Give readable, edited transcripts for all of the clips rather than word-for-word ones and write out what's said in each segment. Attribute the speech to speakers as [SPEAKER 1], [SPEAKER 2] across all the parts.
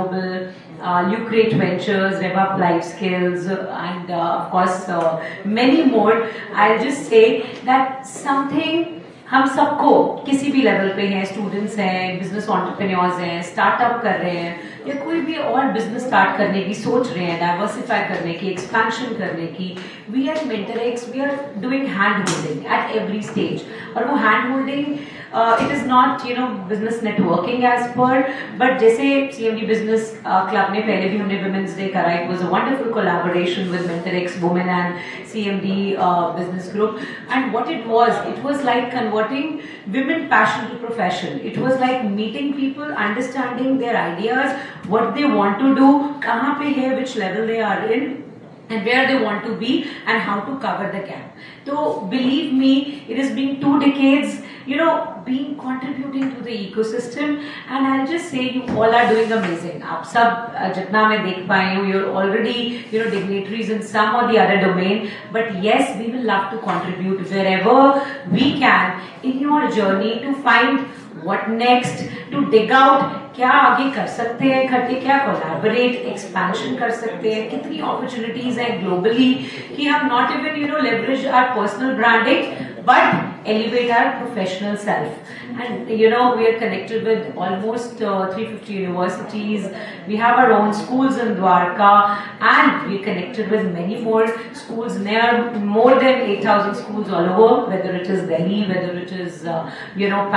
[SPEAKER 1] Global, Lucrate Ventures, Rev Up Life Skills, and of course many more. I'll just say that something हम सबको किसी भी level पे हैं, स्टूडेंट्स हैं, बिजनेस एंटरप्रेन्योर्स हैं, स्टार्टअप कर रहे हैं या कोई भी और बिजनेस स्टार्ट करने की सोच रहे हैं, डाइवर्सिफाई करने की, एक्सपेंशन करने की, we at MentorX we are doing hand holding at every stage. और वो hand holding it is not business networking as per, but जैसे CMD बिजनेस क्लब ने पहले भी हमने वुमेन्स डे करा, it was a wonderful collaboration with MentorX women and CMD business group, and what it was like converting women passion to profession. It was like meeting people, understanding their ideas, what they want to do, kahan pe hai, which level they are in, and where they want to be, and how to cover the gap. So believe me, it has been 2 decades, being contributing to the ecosystem, and I'll just say you all are doing amazing. आप सब जितना मैं देख पाई हूँ, you're already dignitaries in some or the other domain, but yes, we will love to contribute wherever we can in your journey to find what next, to dig out क्या आगे कर सकते हैं इकट्ठे, क्या कोलैबोरेट एक्सपेंशन कर सकते हैं, कितनी अपॉर्चुनिटीज हैं ग्लोबली कि हम not even leverage our personal branding but elevate our professional self. And we are connected with almost 350 universities. We have our own schools in Dwarka, and we are connected with many more schools, more than 8,000 schools all over, whether it is Delhi, whether it is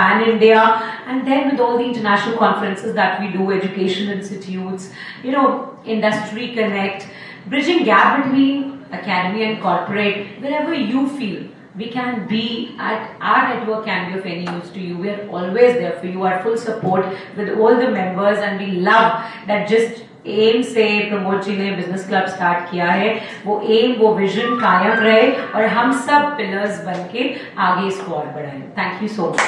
[SPEAKER 1] pan India, and then with all the international conferences that we do, education institutes, industry connect, bridging gap between academy and corporate, wherever you feel we can be at, our network can be of any use to you. We are always there for you. Our full support with all the members, and we love that just एम से प्रमोद जी ने business club start किया है, वो M वो vision कायम रहे और हम सब पिलर्स बन के आगे इसको और बढ़ाएं. Thank you so much.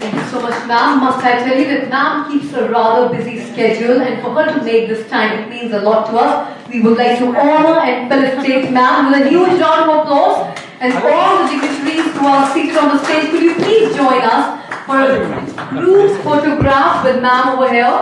[SPEAKER 2] Thank you so much, ma'am. Must I tell you that ma'am keeps a rather busy schedule, and for her to make this time, it means a lot to us. We would like to honor and felicitate ma'am with a huge round of applause. And for all the dignitaries who are seated on the stage, could you please join us for a group photograph with ma'am over here?